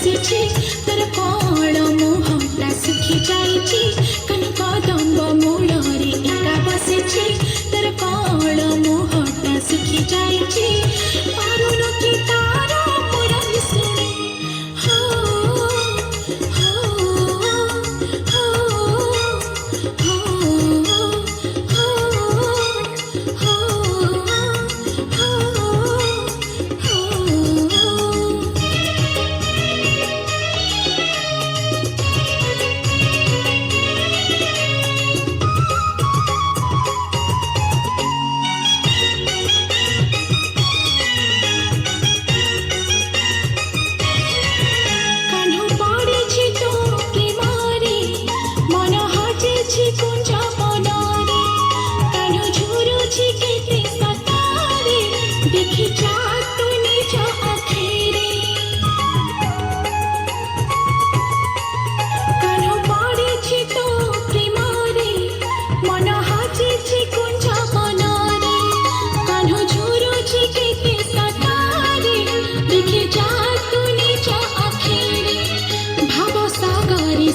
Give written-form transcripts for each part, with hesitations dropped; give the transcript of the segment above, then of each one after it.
बसिछि तर कोण मुहटा सुखी जाइछि कनकदम्ब मूलरे एका बसिछि तर कोण मुहटा सुखी जाइछि पारुन कि तार मुरली सुनी हो हो हो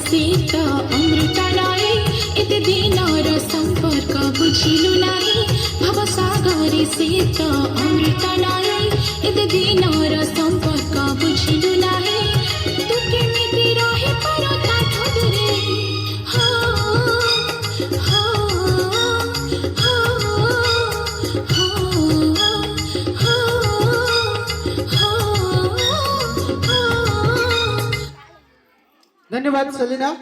सीता अमृतलाय एते दिनर संपर्क बुझिलु नाही भवसागरे सीता अमृतलाय एते दिनर संपर्क बुझिलु नाही तू केमिति रहि पर ताठो दूरे हो हो हो हो हो। धन्यवाद सेलिना।